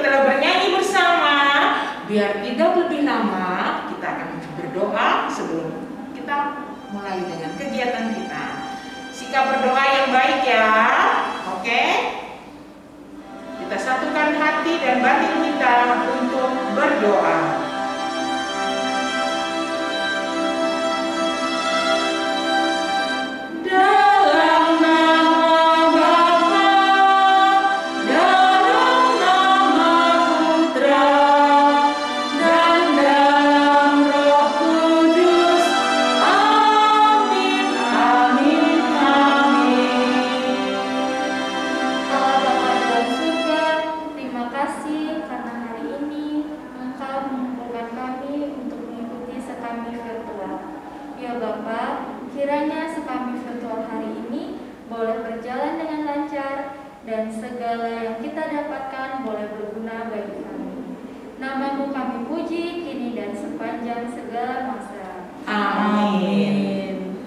telah bernyanyi bersama, biar tidak lebih lama kita akan berdoa sebelum kita mulai dengan kegiatan kita. Sikap berdoa yang baik ya, oke? Kita satukan hati dan batin kita untuk berdoa. Kiranya sekami virtual hari ini boleh berjalan dengan lancar dan segala yang kita dapatkan boleh berguna bagi kami. Namamu kami puji kini dan sepanjang segala masa. Amin.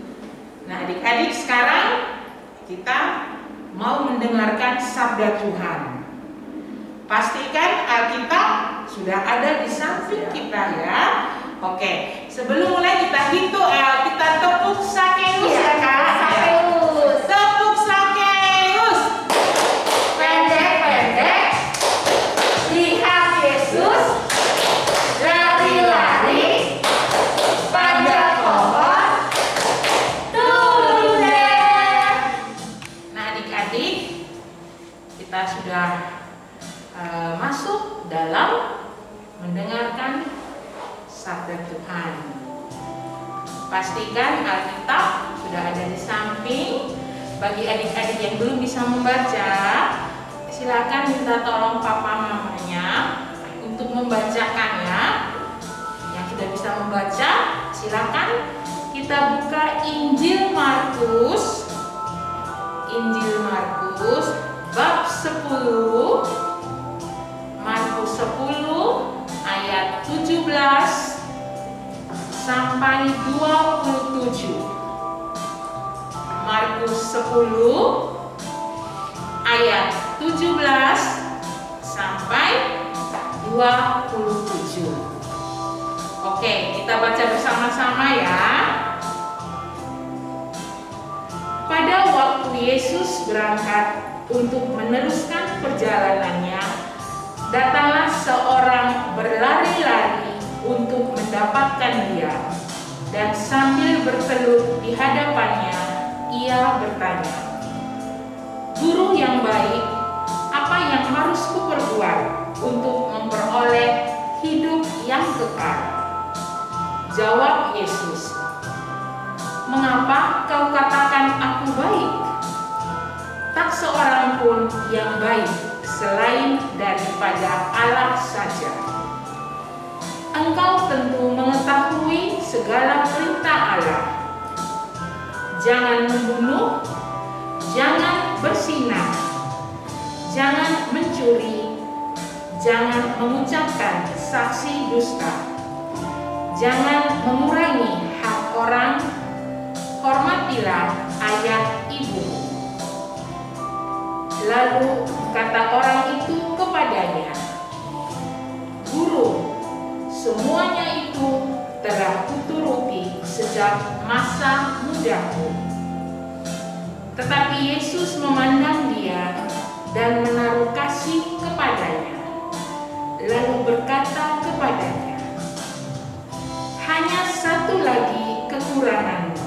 Nah adik-adik, sekarang kita mau mendengarkan sabda Tuhan. Pastikan Alkitab sudah ada di samping kita ya. Oke, sebelum mulai kita hitung, kita tepuk Sakeus ya Kak. Sakeus. Tepuk Sakeus. Pendek-pendek, lihat Yesus, lari-lari, panjat pohon, turun deh. Nah adik-adik, kita sudah masuk dalam mendengarkan sabda Tuhan. Pastikan Alkitab sudah ada di samping. Bagi adik-adik yang belum bisa membaca, silakan minta tolong papa mamanya untuk membacakannya. Yang sudah bisa membaca, silakan kita buka Injil Markus. Injil Markus bab 10. Markus 10 ayat 17 sampai 27. Markus 10 ayat 17 sampai 27. Oke, kita baca bersama-sama ya. Pada waktu Yesus berangkat untuk meneruskan perjalanannya, datanglah seorang berlari-lari untuk mendapatkan dia, dan sambil bertelut di hadapannya, ia bertanya, "Guru yang baik, apa yang harus kuperbuat untuk memperoleh hidup yang kekal?" Jawab Yesus, "Mengapa kau katakan aku baik? Tak seorang pun yang baik selain daripada Allah saja. Engkau tentu mengetahui segala perintah Allah. Jangan membunuh, jangan berzinah, jangan mencuri, jangan mengucapkan saksi dusta, jangan mengurangi hak orang, hormatilah ayah ibumu." Lalu kata orang itu kepadanya, "Guru, semuanya itu telah kuturuti sejak masa mudaku." Tetapi Yesus memandang dia dan menaruh kasih kepadanya, lalu berkata kepadanya, "Hanya satu lagi kekuranganmu.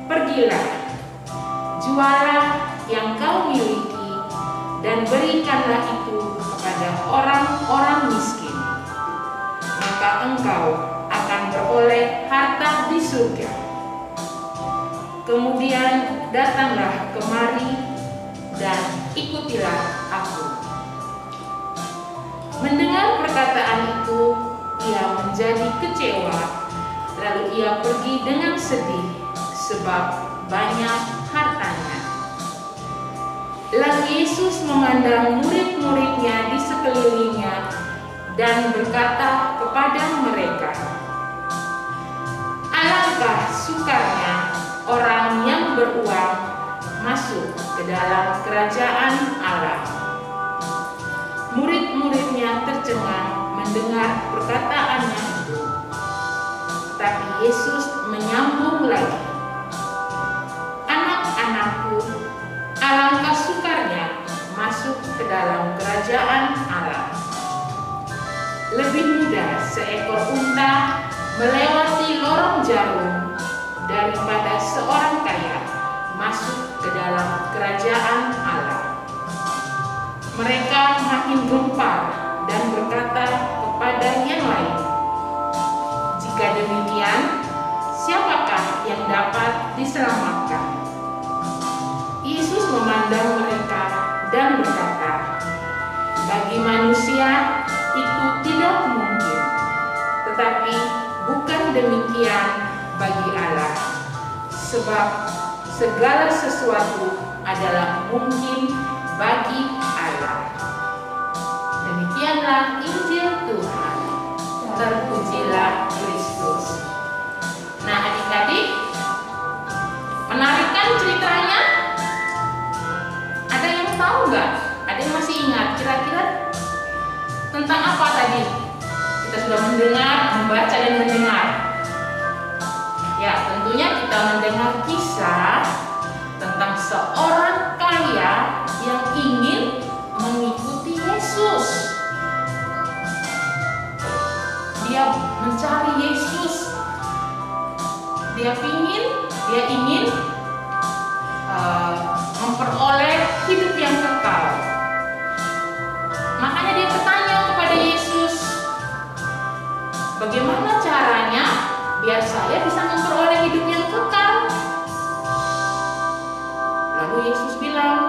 Pergilah, jualah yang kau miliki dan berikanlah itu kepada orang-orang miskin, maka engkau akan beroleh harta di surga. Kemudian datanglah kemari dan ikutilah aku." Mendengar perkataan itu, ia menjadi kecewa, lalu ia pergi dengan sedih sebab banyak hartanya. Lalu Yesus memandang murid-muridnya di sekelilingnya dan berkata kepada mereka, "Alangkah sukanya orang yang beruang masuk ke dalam kerajaan Allah." mendengar perkataannya itu. Tapi Yesus menyambung lagi, "Anak-anakku, alangkah sukarnya masuk ke dalam kerajaan Allah. Lebih mudah seekor unta melewati lorong jarum daripada seorang kaya masuk ke dalam kerajaan Allah." Mereka makin gempar dan berkata kepada yang lain, "Jika demikian, siapakah yang dapat diselamatkan?" Yesus memandang mereka dan berkata, "Bagi manusia itu tidak mungkin, tetapi bukan demikian bagi Allah, sebab segala sesuatu adalah mungkin bagi Allah." Demikianlah Injil Tuhan. Terpujilah Kristus. Nah, adik-adik, menarik kan ceritanya? Ada yang tahu nggak? Ada yang masih ingat kira-kira tentang apa tadi? Kita sudah mendengar, membaca dan mendengar. Ya, tentunya kita mendengar kisah tentang seorang kaya yang ingin mengikuti Yesus. Dia mencari Yesus. Dia ingin memperoleh hidup yang kekal. Makanya dia bertanya kepada Yesus, "Bagaimana caranya biar saya bisa memperoleh hidup yang kekal?" Lalu Yesus bilang,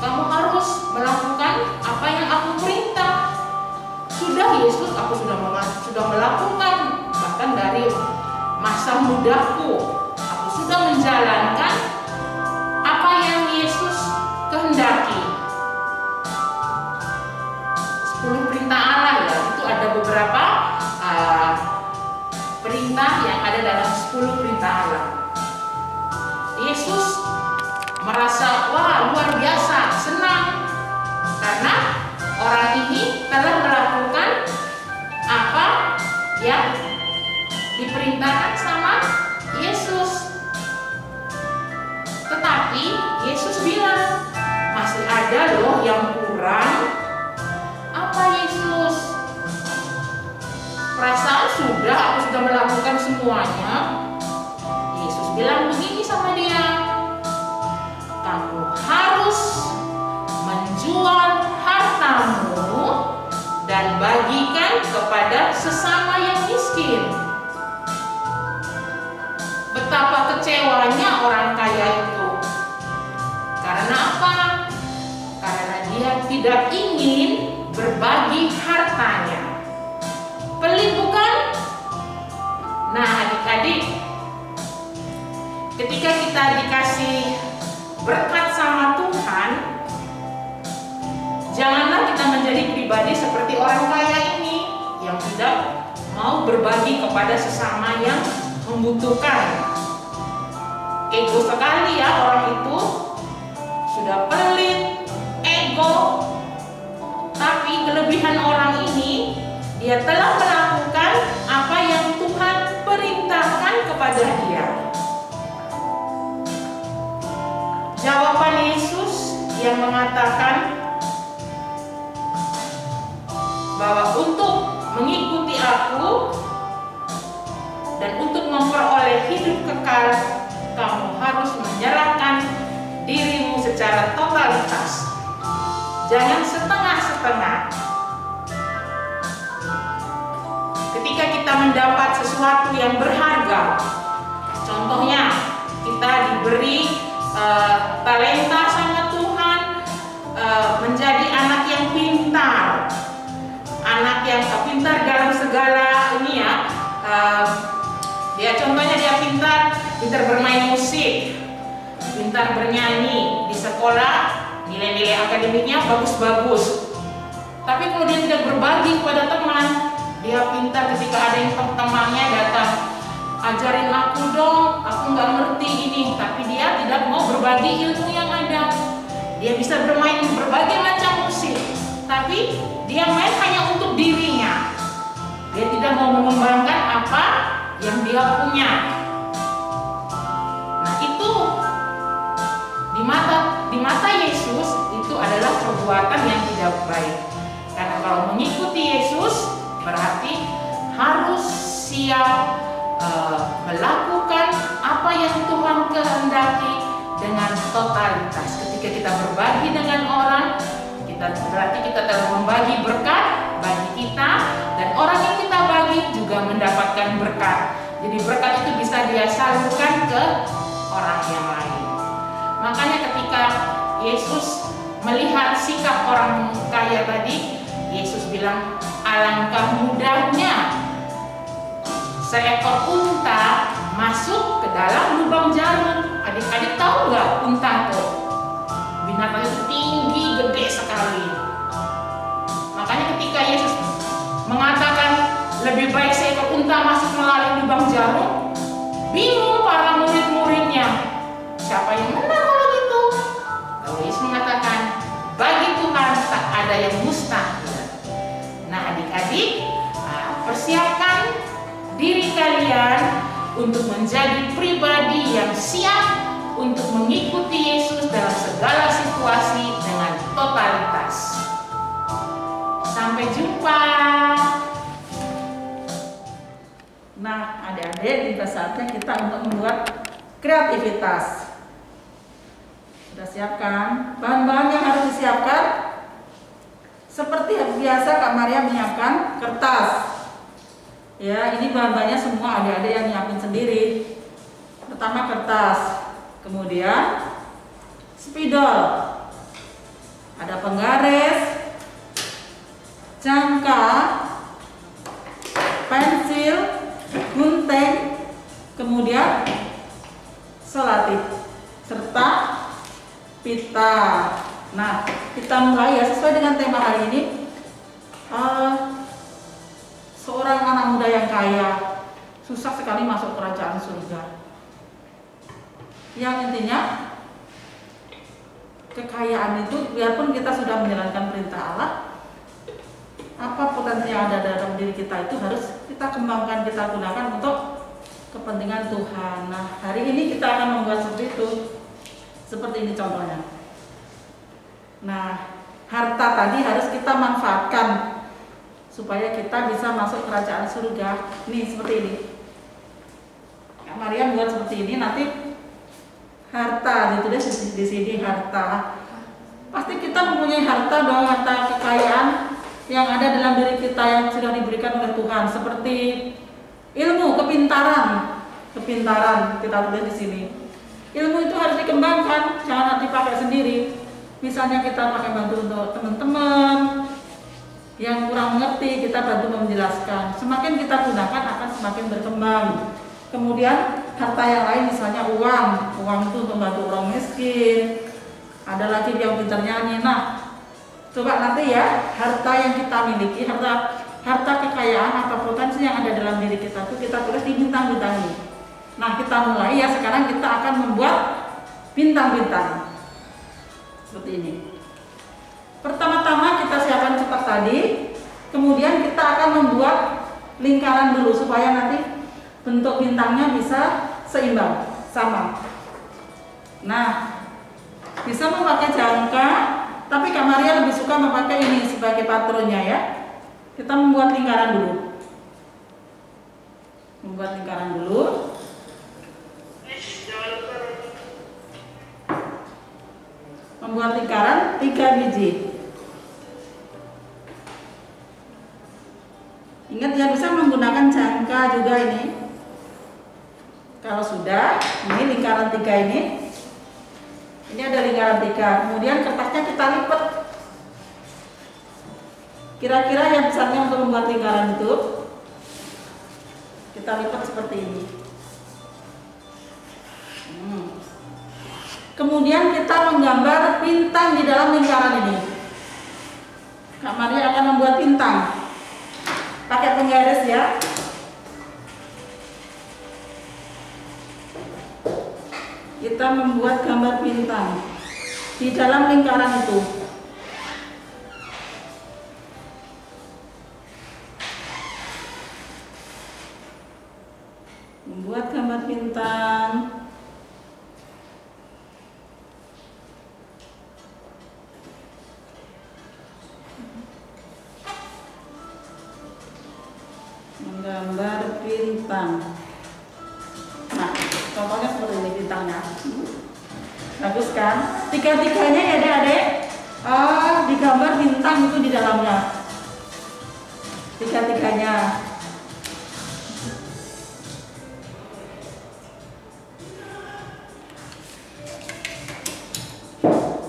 "Kamu harus melakukan apa yang aku perintah." "Sudah Yesus, aku sudah melakukan, bahkan dari masa mudaku aku sudah menjalankan apa yang Yesus kehendaki." 10 perintah Allah, ya, itu ada beberapa perintah yang ada dalam 10 perintah Allah. Yesus merasa, wah, luar biasa, senang karena orang ini telah melakukan apa yang diperintahkan sama Yesus. Tetapi Yesus bilang, masih ada loh yang kurang. Apa Yesus? Perasaan aku sudah melakukan semuanya. Yesus bilang begini sama dia, "Kamu harus menjual hartamu dan bagikan kepada sesama yang miskin." Betapa kecewanya orang kaya itu. Karena apa? Karena dia tidak ingin berbagi hartanya. Pelit bukan? Nah, adik-adik, ketika kita dikasih berkat sama Tuhan, janganlah kita menjadi pribadi seperti orang kaya ini yang tidak mau berbagi kepada sesama yang membutuhkan. Ego sekali ya orang itu, sudah pelit, ego. Tapi kelebihan orang ini, dia telah melakukan apa yang Tuhan perintahkan kepada dia. Jawaban Yesus yang mengatakan bahwa untuk mengikuti aku dan untuk memperoleh hidup kekal, kamu harus menyerahkan dirimu secara totalitas. Jangan setengah-setengah. Ketika kita mendapat sesuatu yang berharga, contohnya kita diberi talenta sama Tuhan, menjadi anak yang pintar, anak yang pintar dalam segala ini ya. Dia contohnya dia pintar bermain musik, pintar bernyanyi di sekolah, nilai-nilai akademiknya bagus-bagus. Tapi kalau dia tidak berbagi kepada teman, dia pintar ketika ada yang temannya datang, ajarin aku dong, aku nggak ngerti ini, tapi dia tidak mau berbagi ilmu yang ada. Dia bisa bermain berbagai macam musik, tapi dia main hanya untuk dia mau mengembangkan apa yang dia punya. Nah, itu di mata Yesus itu adalah perbuatan yang tidak baik. Karena kalau mengikuti Yesus berarti harus siap melakukan apa yang Tuhan kehendaki dengan totalitas. Ketika kita berbagi dengan orang, berarti kita telah membagi berkat bagi kita, dan orang yang kita bagi juga mendapatkan berkat. Jadi berkat itu bisa dia salurkan ke orang yang lain. Makanya ketika Yesus melihat sikap orang kaya tadi, Yesus bilang, alangkah mudahnya seekor unta masuk ke dalam lubang jarum. Adik-adik tahu nggak unta itu? Binatang itu tinggi, gede sekali. Makanya ketika Yesus mengatakan lebih baik seekor unta masuk melalui lubang jarum, bingung para murid-muridnya. Siapa yang menang kalau gitu? Lalu Yesus mengatakan, bagi Tuhan tak ada yang mustahil. Nah, adik-adik, persiapkan diri kalian untuk menjadi pribadi yang siap untuk mengikuti Yesus dalam segala situasi dengan totalitas. Sampai jumpa. Nah, adik-adik, tiba saatnya kita untuk membuat kreativitas. Sudah siapkan bahan-bahan yang harus disiapkan? Seperti biasa Kak Maria menyiapkan kertas. Ya, ini bahan-bahannya semua adik-adik yang nyiapin sendiri. Pertama kertas, kemudian spidol, ada penggaris, jangka, pensil, gunting, kemudian selatif, serta pita. Nah, kita mulai ya sesuai dengan tema hari ini. Seorang anak muda yang kaya susah sekali masuk kerajaan surga. Yang intinya kekayaan itu, biarpun kita sudah menjalankan perintah Allah, apa potensi yang ada dalam diri kita itu harus kita kembangkan, kita gunakan untuk kepentingan Tuhan. Nah, hari ini kita akan membuat seperti itu. Seperti ini contohnya. Nah, harta tadi harus kita manfaatkan supaya kita bisa masuk kerajaan surga. Nih seperti ini. Kak Maria buat seperti ini, nanti harta ditulis di sini harta. Pasti kita mempunyai harta dong, harta kekayaan yang ada dalam diri kita yang sudah diberikan oleh Tuhan, seperti ilmu, kepintaran kita tulis di sini. Ilmu itu harus dikembangkan, jangan dipakai sendiri. Misalnya kita pakai bantu untuk teman-teman yang kurang mengerti, kita bantu menjelaskan. Semakin kita gunakan akan semakin berkembang. Kemudian harta yang lain, misalnya uang itu untuk membantu orang miskin. Ada lagi yang pintar nyanyi. Nah, coba nanti ya, harta yang kita miliki, harta kekayaan atau potensi yang ada dalam diri kita itu kita tulis di bintang-bintang ini. Nah, kita mulai ya, sekarang kita akan membuat bintang-bintang seperti ini. Pertama-tama kita siapkan cetak tadi, kemudian kita akan membuat lingkaran dulu supaya nanti bentuk bintangnya bisa seimbang, sama. Nah, bisa memakai jangka, tapi Kak Maria lebih suka memakai ini sebagai patronnya ya. Kita membuat lingkaran dulu. Membuat lingkaran 3 biji. Ingat ya, bisa menggunakan jangka juga ini. Kalau sudah, ini lingkaran 3 ini. Ini ada lingkaran 3. Kemudian kertasnya kita lipat. Kira-kira yang besarnya untuk membuat lingkaran itu kita lipat seperti ini. Kemudian kita menggambar bintang di dalam lingkaran ini. Kak Maria akan membuat bintang. Pakai penggaris ya. Kita membuat gambar bintang di dalam lingkaran itu. bintang. Nah, contohnya seperti ini bintangnya. Bagus kan? Tiga-tiganya ya adik-adik digambar bintang itu di dalamnya. Tiga-tiganya.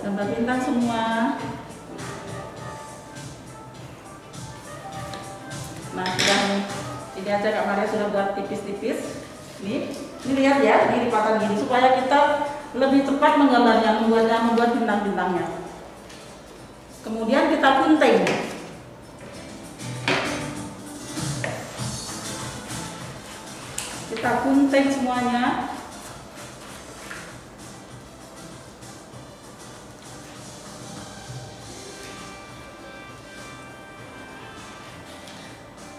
Gambar bintang semua. Nah, sudah nih. Ini aja Kak Maria sudah buat tipis-tipis. Ini lihat ya, ini lipatan gini supaya kita lebih cepat menggambarnya, membuat bintang-bintangnya. Kemudian kita gunting. Kita gunting semuanya.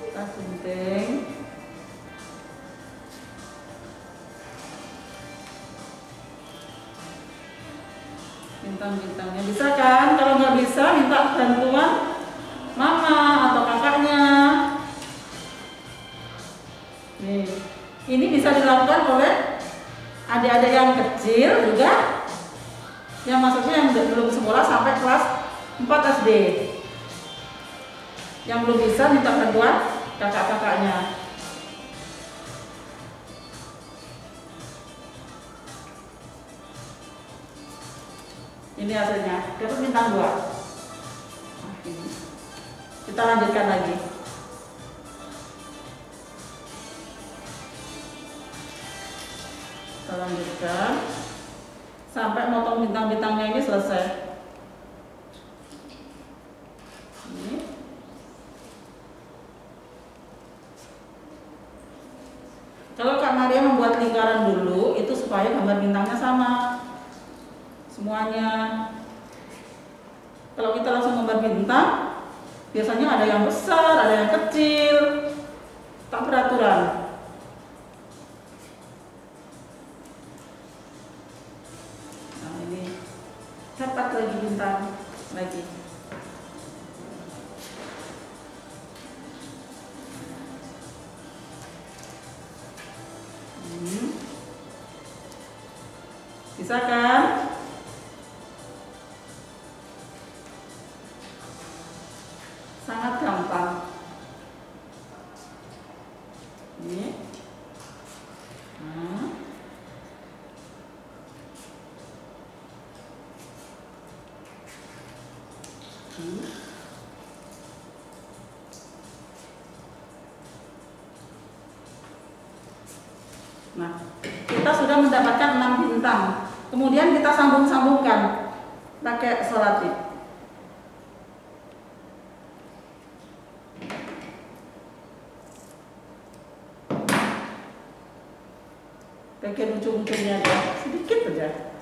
Kita gunting. Bintang-bintangnya bisa kan? Kalau nggak bisa minta bantuan mama atau kakaknya. Nih, ini bisa dilakukan oleh adik-adik yang kecil juga, yang maksudnya yang belum sekolah sampai kelas 4 SD. Yang belum bisa minta bantuan kakak-kakaknya. Ini hasilnya, dapat bintang 2. Nah, ini. Kita lanjutkan lagi. Kita lanjutkan sampai motong bintang-bintangnya ini selesai. Ini. Kalau Kak Maria membuat lingkaran dulu, itu supaya gambar bintangnya sama semuanya. Kalau kita langsung gambar bintang, biasanya ada yang besar, ada yang kecil, tak beraturan. Nah, ini dapat lagi bintang lagi. Bisa kan? Sangat gampang. Ini. Nah. Nah, kita sudah mendapatkan 6 bintang. Kemudian kita sambung-sambungkan pakai selotip. Bagian ujung-ujungnya aja, sedikit aja.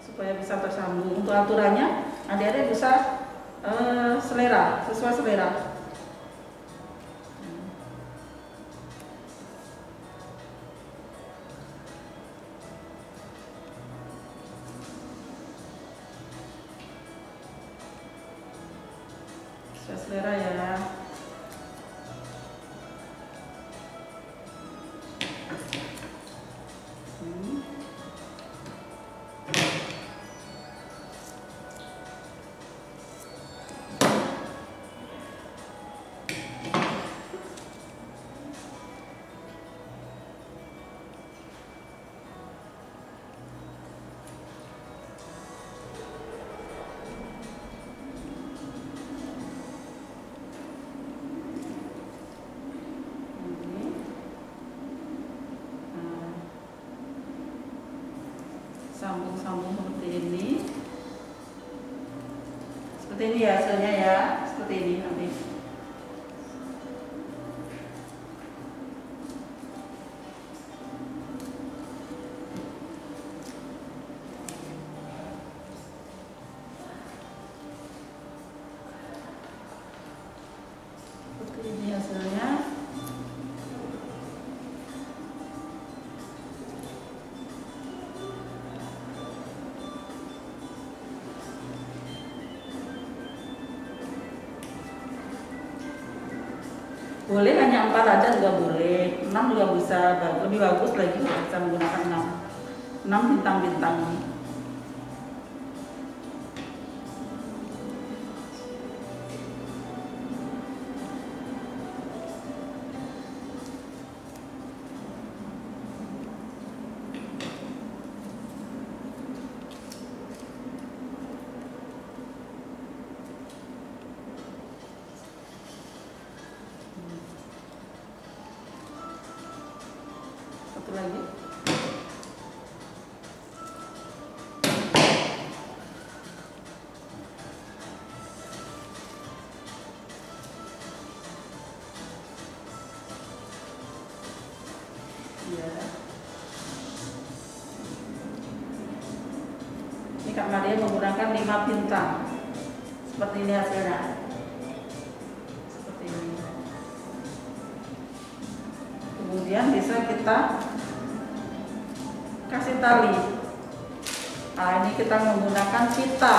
Supaya bisa tersambung. Untuk aturannya, adik-adik bisa selera, sesuai selera. Sesuai selera ya. Sambung-sambung seperti ini. Seperti ini ya hasilnya ya, seperti ini nanti. Seperti ini hasilnya. Boleh hanya 4 aja juga boleh, 6 juga bisa, lebih bagus lagi bisa menggunakan 6 bintang-bintang ini. Satu lagi. Ya. Ini Kak Maria menggunakan 5 bintang. Seperti ini hasilnya. Seperti ini. Kemudian bisa kita kasih tali. Nah, ini kita menggunakan pita.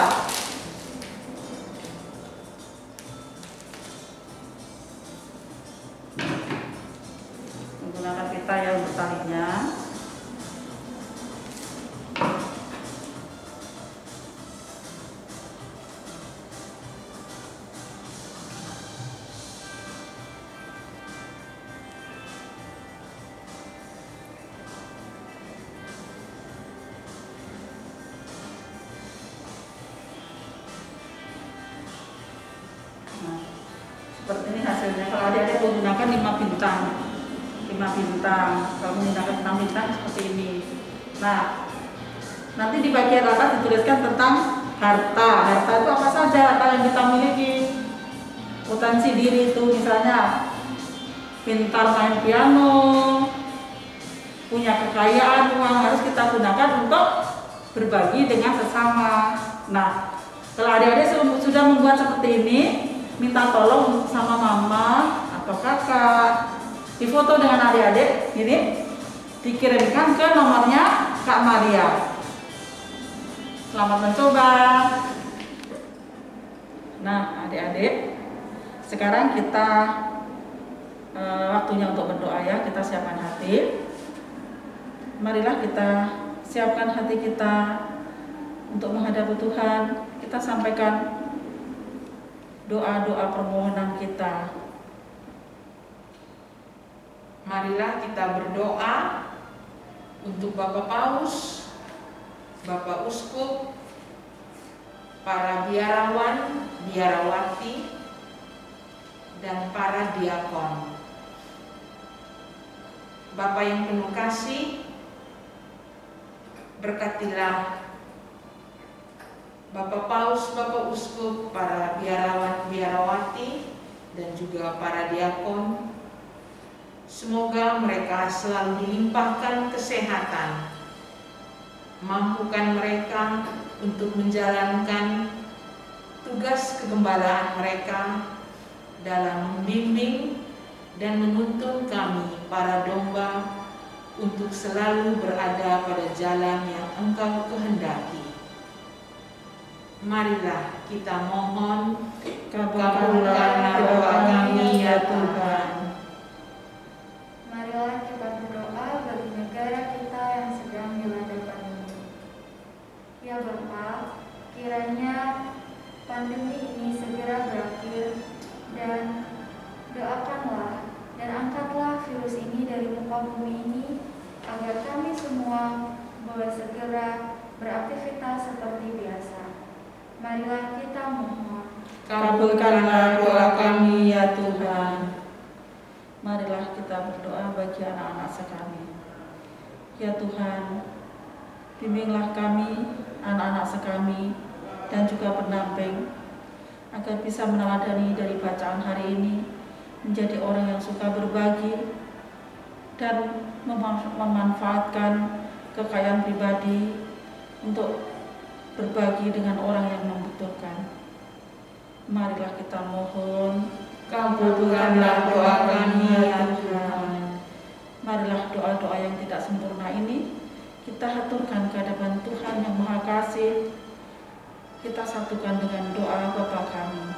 Menggunakan pita yang bertalinya. Seperti ini hasilnya. Kalau adik-adik menggunakan 5 bintang, kalau menggunakan 6 bintang seperti ini. Nah, nanti di bagian atas dituliskan tentang harta. Harta itu apa saja harta yang kita miliki. Potensi diri itu misalnya pintar main piano, punya kekayaan, uang harus kita gunakan untuk berbagi dengan sesama. Nah, kalau adik-adik sudah membuat seperti ini, minta tolong sama mama atau kakak, difoto dengan adik-adik, ini dikirimkan ke nomornya Kak Maria. Selamat mencoba. Nah, adik-adik, sekarang kita waktunya untuk berdoa ya. Kita siapkan hati. Marilah kita siapkan hati kita untuk menghadapi Tuhan. Kita sampaikan doa-doa permohonan kita. Marilah kita berdoa untuk Bapak Paus, Bapak Uskup, para biarawan, biarawati, dan para diakon. Bapa yang penuh kasih, berkatilah Bapak Paus, Bapak Uskup, para biarawan, biarawati, dan juga para diakon. Semoga mereka selalu dilimpahkan kesehatan, mampukan mereka untuk menjalankan tugas kegembalaan mereka dalam membimbing dan menuntun kami, para domba, untuk selalu berada pada jalan yang Engkau kehendaki. Marilah kita mohon, kabulkanlah doa kami ya Tuhan. Marilah kita berdoa bagi negara kita yang sedang dilanda pandemi. Ya Bapa, kiranya pandemi ini segera berakhir, dan doakanlah dan angkatlah virus ini dari muka bumi ini, agar kami semua boleh segera beraktivitas seperti biasa. Marilah kita mohon. Kabulkanlah doa kami ya Tuhan. Marilah kita berdoa bagi anak-anak sekami. Ya Tuhan, bimbinglah kami, anak-anak sekami, dan juga pendamping, agar bisa meneladani dari bacaan hari ini, menjadi orang yang suka berbagi dan memanfaatkan kekayaan pribadi untuk berbagi dengan orang yang membutuhkan. Marilah kita mohon, kabulkanlah doa kami ya Tuhan. Marilah doa-doa yang tidak sempurna ini kita haturkan ke hadapan Tuhan yang Maha Kasih. Kita satukan dengan doa Bapa kami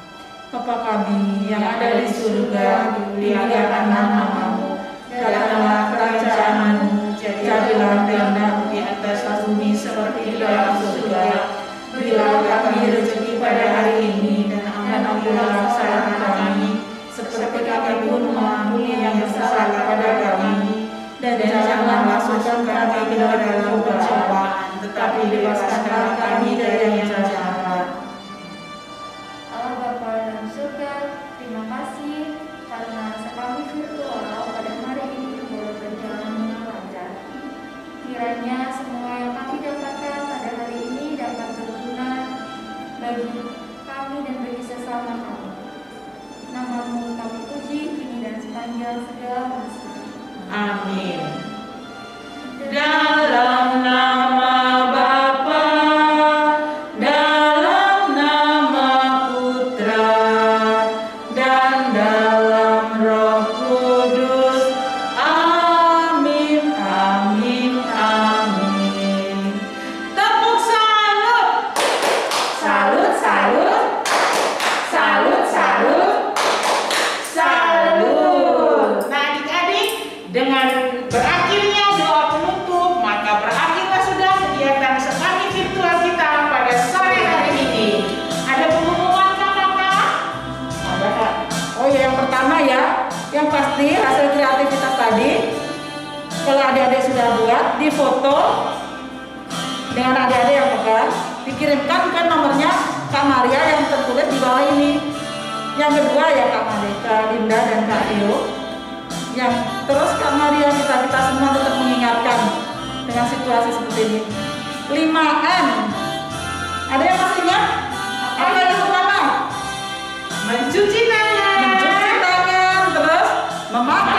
Bapa kami yang ada di surga, dimuliakan namamu, datanglah kerajaanmu, jadilah kehendakmu di atas bumi seperti di dalam surga. Berilah kami rezeki pada hari ini, dan ampunilah kesalahan kami, seperti kami pun mengampuni yang bersalah kepada kami. Dan janganlah masukkan kami ke dalam pencobaan, tetapi bebaskanlah kami dari yang jahat. Allah Bapa dalam surga, terima kasih karena kami virtual pada hari ini boleh berjalan dengan lancar. Kiranya semua yang kami dapatkan pada hari ini dapat berguna bagi kami dan bagi sesama kami. Namamu kami puji kini dan sepanjang segala masa. Amin. Dalam nama Bapa, dalam nama Putra, dan dalam Roh Kudus. Amin, amin, amin. Tepuk salut. Salut, salut. Salut, salut. Salut. Nah, adik-adik, dengan berakhirnya doa penutup, maka berakhirlah sudah kegiatan sekami virtual kita pada sore hari ini. Ada pengumuman kakak? Ada Kak. Oh ya, yang pertama ya, yang pasti hasil kreativitas tadi, kalau adik-adik sudah buat, difoto dengan adik-adik yang pegang, dikirimkan ke nomornya Kak Maria yang tertulis di bawah ini. Yang kedua ya Kak Malika, Linda dan Kak Rio. Yang terus Kak Maria kita semua tetap mengingatkan dengan situasi seperti ini. 5M. Ada yang masih ingat? Apa yang pertama? Mencuci tangan. Mencuci tangan, terus memakai